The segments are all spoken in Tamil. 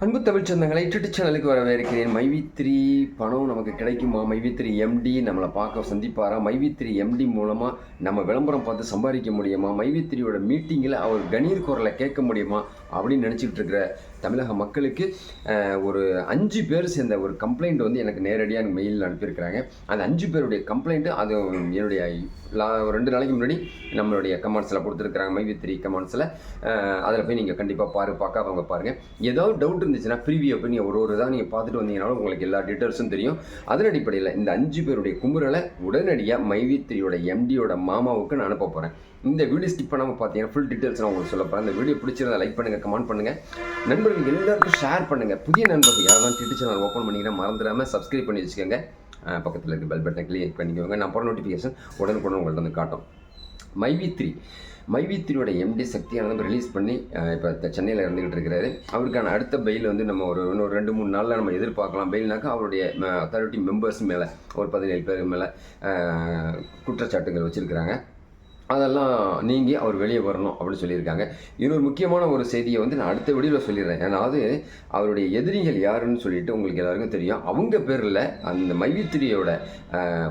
அன்பு தமிழ் சொந்தங்களை யூடியூப் சேனலுக்கு வரவேற்கிறேன். மைவி3 பணம் நமக்கு கிடைக்குமா? மைவி3 எம்டி நம்மளை பார்க்க சந்திப்பாரா? மைவி3 எம்டி மூலமாக நம்ம விளம்பரம் பார்த்து சம்பாதிக்க முடியுமா? மைவி3யோட மீட்டிங்கில் அவர் கணீர் குரலை கேட்க முடியுமா அப்படின்னு நினச்சிக்கிட்டு இருக்கிற தமிழக மக்களுக்கு ஒரு 5 பேர் சேர்ந்த ஒரு கம்ப்ளைண்ட் வந்து எனக்கு நேரடியாக மெயிலில் அனுப்பியிருக்கிறாங்க. அந்த 5 பேருடைய கம்ப்ளைண்ட்டு அது என்னுடைய 2 நாளைக்கு முன்னாடி நம்மளுடைய கமெண்ட்ஸில் கொடுத்துருக்குறாங்க. மைவி3 கமெண்ட்ஸில் அதில் போய் நீங்கள் கண்டிப்பாக பார்க்காதவங்க பாருங்கள். ஏதாவது டவுட் இருந்துச்சுன்னா ப்ரீவியூ போய் நீங்கள் ஒரு இதாக நீங்கள் பார்த்துட்டு வந்தீங்கனாலும் உங்களுக்கு எல்லா டீட்டெயில்ஸும் தெரியும். அதன் அடிப்படையில் இந்த 5 பேருடைய குமுறலை உடனடியாக மைவி3யோட எம்டியோட மாமாவுக்கு நான் அனுப்ப போகிறேன். இந்த வீடியோ ஸ்கிப் பண்ணாமல் பார்த்தீங்கன்னா ஃபுல் டீட்டெயில்ஸ் நான் உங்களுக்கு சொல்ல போகிறேன். இந்த வீடியோ பிடிச்சிருந்தா லைக் பண்ணுங்கள், கமெண்ட் பண்ணுங்கள், நண்பர்களுக்கு எல்லாருக்கும் ஷேர் பண்ணுங்கள். புதிய நண்பர்கள் யாரெல்லாம் யூடியூப் சேனல் ஓப்பன் பண்ணிங்கன்னா மறந்துடாமல் சப்ஸ்கிரைப் பண்ணி வச்சுக்கோங்க. பக்கத்தில் இருக்க பெல் பட்டனை கிளிக் பண்ணிக்கோங்க. நான் போகிற நோட்டிஃபிகேஷன் உடனுக்குடன் உங்கள்கிட்ட வந்து காட்டும். மைவி3யோட எம்டி சக்தியானந்தம் ரிலீஸ் பண்ணி இப்போ சென்னையில் இருந்துக்கிட்டு இருக்கிறாரு. அவருக்கான அடுத்த பெயில் வந்து நம்ம இன்னொரு 2-3 நாளில் நம்ம எதிர்பார்க்கலாம். பெயில்னாக்கா அவருடைய அத்தாரிட்டி மெம்பர்ஸ் மேலே ஒரு 17 பேர் மேலே குற்றச்சாட்டுகள் வச்சுருக்கிறாங்க. அதெல்லாம் நீங்கி அவர் வெளியே வரணும் அப்படின்னு சொல்லியிருக்காங்க. இன்னொரு முக்கியமான ஒரு செய்தியை வந்து நான் அடுத்த வீடியோவில் சொல்லிடுறேன். ஏன்னாவது அவருடைய எதிரிகள் யாருன்னு சொல்லிட்டு உங்களுக்கு எல்லாருக்கும் தெரியும். அவங்க பேரில் அந்த மைவி3யோட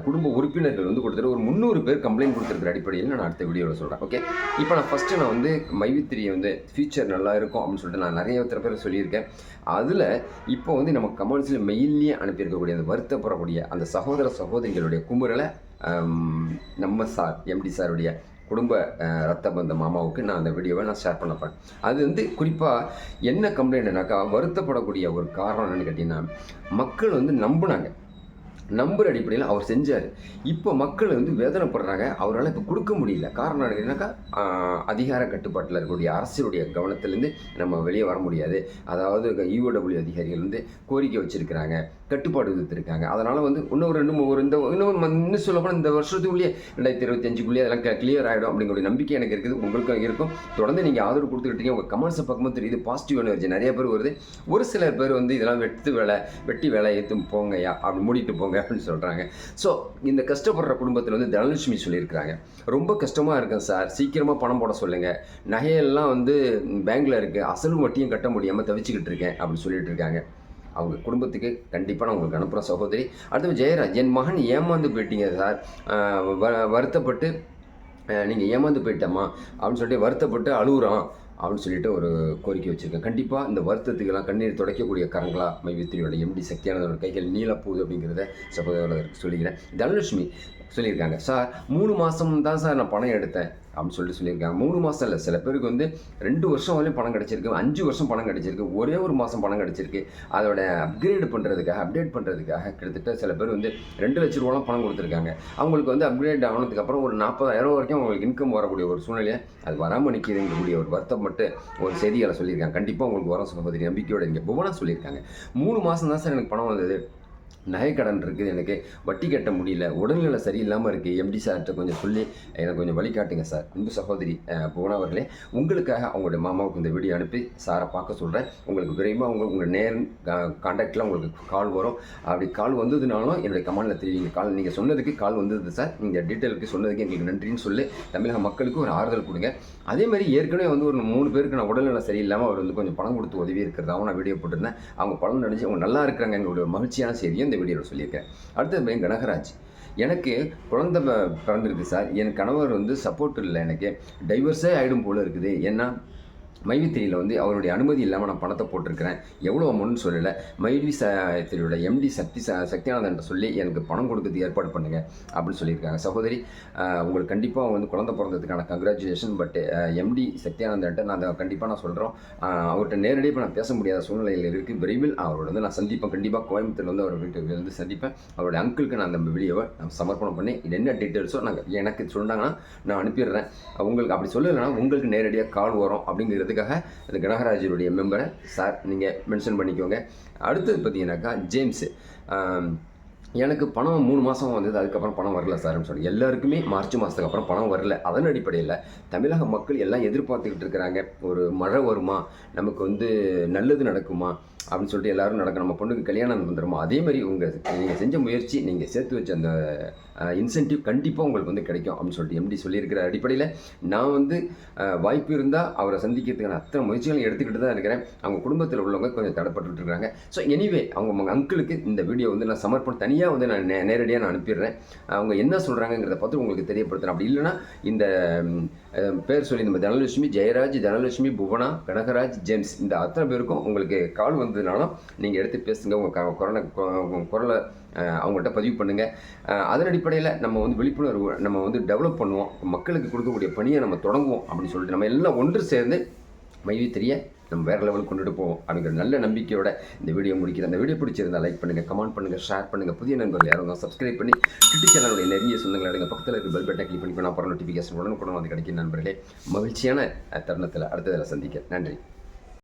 குடும்ப உறுப்பினர்கள் வந்து கொடுத்துட்டு ஒரு 300 பேர் கம்ப்ளைண்ட் கொடுத்துருக்குற அடிப்படையில் நான் அடுத்த வீடியோவில் சொல்கிறேன். ஓகே, இப்போ நான் ஃபஸ்ட்டு நான் வந்து மைவி3 வந்து ஃபியூச்சர் நல்லா இருக்கும் அப்படின்னு சொல்லிட்டு நான் நிறைய பேர் சொல்லியிருக்கேன். அதில் இப்போ வந்து நம்ம கமெண்ட்ஸில் மெயிலே அனுப்பியிருக்கக்கூடிய அந்த வருத்தப்படக்கூடிய அந்த சகோதர சகோதரிகளுடைய குமுறலை நம்ம சார் எம்டி சாருடைய குடும்ப ரத்த பந்த மாமாவுக்கு நான் அந்த வீடியோவை நான் ஷேர் பண்ணப்பேன். அது வந்து குறிப்பாக என்ன கம்ப்ளைண்ட்னாக்கா வருத்தப்படக்கூடிய ஒரு காரணம் என்னென்னு கேட்டிங்கன்னா, மக்கள் வந்து நம்புற அடிப்படையில் அவர் செஞ்சார். இப்போ மக்கள் வந்து வேதனைப்படுறாங்க. அவரால் இப்போ கொடுக்க முடியல. காரணம் என்னன்னாக்கா அதிகார கட்டுப்பாட்டில் இருக்கக்கூடிய அரசுடைய கவனத்திலேருந்து நம்ம வெளியே வர முடியாது. அதாவது ஈஓடபிள்யூ அதிகாரிகள் வந்து கோரிக்கை வச்சுருக்கிறாங்க, கட்டுப்பாடு விதித்திருக்காங்க. அதனால் வந்து இன்னும் சொல்லப்போனால் இந்த வருஷத்துக்குள்ளேயே 2025 அதெல்லாம் கிளியர் ஆகிடும் அப்படிங்கிற நம்பிக்கை எனக்கு இருக்குது, உங்களுக்கும் இருக்கும். தொடர்ந்து நீங்கள் ஆதரவு கொடுத்துக்கிட்டீங்க. உங்கள் கமெண்ட்ஸை பார்க்கும்போது தெரியுது பாசிட்டிவ் எனர்ஜி நிறைய பேர் வருது. ஒரு சிலர் பேர் வந்து இதெல்லாம் வெட்டி வேலை ஏற்றும் போங்கய்யா அப்படி மூடிட்டு போங்க அப்படின்னு சொல்கிறாங்க. ஸோ இந்த கஷ்டப்படுற குடும்பத்தில் வந்து தனலட்சுமி சொல்லியிருக்கிறாங்க, ரொம்ப கஷ்டமாக இருக்கேன் சார், சீக்கிரமாக பணம் போட சொல்லுங்கள், நகையெல்லாம் வந்து பேங்க்கில் இருக்குது, அசலும் வட்டியும் கட்ட முடியாமல் தவிச்சிக்கிட்டு இருக்கேன் அப்படின்னு சொல்லிட்டு இருக்காங்க. அவங்க குடும்பத்துக்கு கண்டிப்பாக நான் உங்களுக்கு அனுப்புகிறேன் சகோதரி. அடுத்து ஜெயராஜ், என் மகன் ஏமாந்து போயிட்டீங்க சார், வருத்தப்பட்டு நீங்கள் ஏமாந்து போயிட்டம்மா அப்படின்னு சொல்லிட்டு வருத்தப்பட்டு அழுகுறான் அப்படின்னு சொல்லிட்டு ஒரு கோரிக்கை வச்சுருக்கேன். கண்டிப்பாக இந்த வருத்தத்துக்கெல்லாம் கண்ணீர் துடைக்கக்கூடிய கரங்களா மைவி3யோட எம்டி சக்தியானதோட கைகள் நீளப்போகுது அப்படிங்கிறத சகோதரருக்கு சொல்லிக்கிறேன். தனலட்சுமி சொல்லியிருக்காங்க, சார் 3 மாதம் தான் சார் நான் பணம் எடுத்தேன் அப்படின்னு சொல்லியிருக்காங்க. 3 மாதம் இல்லை, சில பேருக்கு வந்து 2 வருஷம் வரையும் பணம் கிடச்சிருக்கு, 5 வருஷம் பணம் கிடச்சிருக்கு, ஒரே ஒரு மாதம் பணம் கிடச்சிருக்கு. அதோட அப்டேட் பண்ணுறதுக்காக கிட்டத்தட்ட சில பேர் வந்து 2 லட்ச ரூபாலாம் பணம் கொடுத்துருக்காங்க. அவங்களுக்கு வந்து அப்கிரேட் ஆனதுக்கப்புறம் ஒரு 40,000 வரைக்கும் அவங்களுக்கு இன்கம் வரக்கூடிய ஒரு சூழ்நிலையை அது வராமல் நிற்கிதுங்கக்கூடிய ஒரு வருத்தம் மட்டும் ஒரு செய்திகளை சொல்லியிருக்காங்க. கண்டிப்பாக உங்களுக்கு வர சகோதரி நம்பிக்கையோட இங்கே புவனா சொல்லியிருக்காங்க, 3 மாதம் தான் சார் எனக்கு பணம் வந்தது, நகைக்கடன் இருக்குது, எனக்கு வட்டி கட்ட முடியல, உடல்நிலை சரியில்லாமல் இருக்குது, எம்டி சார்கிட்ட கொஞ்சம் சொல்லி எனக்கு கொஞ்சம் வழிகாட்டுங்க சார். அன்பு சகோதரி புவனா அவர்களே, உங்களுக்காக அவங்களுடைய மாமாவுக்கு இந்த வீடியோ அனுப்பி சாரை பார்க்க சொல்கிறேன். உங்களுக்கு விரைவாக உங்கள் கான்டாக்டில் உங்களுக்கு கால் வரும். அப்படி கால் வந்ததுனாலும் என்னுடைய கமெண்டில் தெரிவிங்க. நீங்கள் சொன்னதுக்கு கால் வந்தது சார், நீங்கள் டீட்டெயிலுக்கு சொன்னதுக்கு எங்களுக்கு நன்றின்னு சொல்லி தமிழக மக்களுக்கு ஒரு ஆறுதல் கொடுங்க. அதே மாதிரி ஏற்கனவே வந்து ஒரு 3 பேருக்கு நான் உடல்நிலை சரியில்லாமல் அவர் வந்து கொஞ்சம் பணம் கொடுத்து உதவி இருக்கிறதாகவும் நான் வீடியோ போட்டிருந்தேன். அவங்க பலன் நினச்சி அவங்க நல்லா இருக்கிறாங்க, எங்களுடைய மகிழ்ச்சியான செய்தியும் இந்த வீடியோவில் சொல்லியிருக்கேன். அடுத்தது கனகராஜ், எனக்கு குழந்தை பிறந்திருக்கு சார், என் கணவர் வந்து சப்போர்ட் இல்லை, எனக்கு டைவர்ஸே ஆகிடும் போல் இருக்குது. ஏன்னா மைவி3யில் வந்து அவருடைய அனுமதி இல்லாமல் நான் பணத்தை போட்டிருக்கிறேன், எவ்வளோ அமௌண்ட்னு சொல்லலை. மைவி3யோட எம்டி சக்தியானந்தன் சொல்லி எனக்கு பணம் கொடுக்கறதுக்கு ஏற்பாடு பண்ணுங்கள் அப்படின்னு சொல்லியிருக்காங்க. சகோதரி, உங்களுக்கு கண்டிப்பாக வந்து குழந்தை பிறந்ததுக்கான கங்க்ராச்சுலேஷன். பட் எம்டி சக்தியானந்தன்ட்ட நான் கண்டிப்பாக நான் சொல்கிறோம், அவர்கிட்ட நேரடியாக இப்போ நான் பேச முடியாத சூழ்நிலையில் இருக்குது. விரைவில் அவரோட வந்து நான் சந்திப்பேன். கண்டிப்பாக கோயம்புத்தூர் வந்து அவர் வீட்டுக்கு வந்து சந்திப்பேன். அவருடைய அங்கிளுக்கு நான் அந்த வீடியோவை நான் சமர்ப்பணம் பண்ணி இது என்ன டீட்டெயில்ஸோ எனக்கு சொன்னாங்கன்னா நான் அனுப்பிடுறேன். உங்களுக்கு அப்படி சொல்லலைன்னா உங்களுக்கு நேரடியாக கால் வரும் அப்படிங்கிறது இந்த கனகராஜருடைய மெம்பரை சார் நீங்கள் மென்ஷன் பண்ணிக்கோங்க. அடுத்தது பார்த்தீங்கன்னாக்கா ஜேம்ஸு, எனக்கு பணம் 3 மாதம் வந்தது, அதுக்கப்புறம் பணம் வரல சார்னு சொல்லி எல்லாருக்குமே மார்ச் மாதத்துக்கு அப்புறம் பணம் வரல. அதன் அடிப்படையில் தமிழக மக்கள் எல்லாம் எதிர்பார்த்துக்கிட்டு இருக்கிறாங்க, ஒரு மழை வருமா, நமக்கு வந்து நல்லது நடக்குமா அப்படின்னு சொல்லிட்டு எல்லோரும் நடக்கும், நம்ம பொண்ணுக்கு கல்யாணம் வந்துடுமா. அதே மாதிரி நீங்கள் செஞ்ச முயற்சி, நீங்கள் சேர்த்து வச்ச இன்சென்டிவ் கண்டிப்பாக உங்களுக்கு வந்து கிடைக்கும் அப்படின்னு சொல்லிட்டு எம்டி சொல்லியிருக்கிற அடிப்படையில் நான் வந்து வாய்ப்பு இருந்தால் அவரை சந்திக்கிறதுக்கான அத்தனை முயற்சிகளும் எடுத்துக்கிட்டு தான் இருக்கிறேன். அவங்க குடும்பத்தில் உள்ளவங்க கொஞ்சம் தடைப்பட்டு இருக்காங்க. ஸோ எனிவே அவங்க அங்கிளுக்கு இந்த வீடியோ வந்து நான் சமர்ப்பணம் தனியாக வந்து நான் நேரடியாக நான் அனுப்பிடுறேன். அவங்க என்ன சொல்கிறாங்கிறத பார்த்து உங்களுக்கு தெரியப்படுத்துகிறேன். அப்படி இல்லைன்னா இந்த பேர் சொல்லி நம்ம தனலட்சுமி, ஜெயராஜ், தனலட்சுமி, புவனா, கனகராஜ், ஜேம்ஸ் இந்த அத்தனை பேருக்கும் உங்களுக்கு கால் வந்ததுனாலும் நீங்கள் எடுத்து பேசுங்க. உங்கள் குரலை அவங்கள்ட்ட பதிவு பண்ணுங்கள். அதன் அடிப்படையில் நம்ம வந்து விழிப்புணர்வு நம்ம வந்து டெவலப் பண்ணுவோம். மக்களுக்கு கொடுக்கக்கூடிய பணியை நம்ம தொடங்குவோம் அப்படின்னு சொல்லிட்டு நம்ம எல்லாம் ஒன்று சேர்ந்து மைவி3 நம்ம வேறு லெவலுக்கு கொண்டுட்டு போவோம் அப்படிங்கிற நல்ல நம்பிக்கையோட இந்த வீடியோ முடிக்கிறேன். அந்த வீடியோ பிடிச்சிருந்தால் லைக் பண்ணுங்கள், கமெண்ட் பண்ணுங்கள், ஷேர் பண்ணுங்கள். புதிய நண்பர்கள் யாரும் தான் சப்ஸ்கிரைப் பண்ணி யூடியூப் சேனலுடைய நெருங்கிய சொந்தங்கள் எடுங்க. பக்கத்தில் இருக்க பெல் பட்டனை கிளிக் பண்ணி நான் போகிற நோட்டிஃபிகேஷன் உடனுக்குடன் வந்து கிடைக்கும். நண்பர்களே, மகிழ்ச்சியான தருணத்தில் அடுத்ததில் சந்திக்க நன்றி.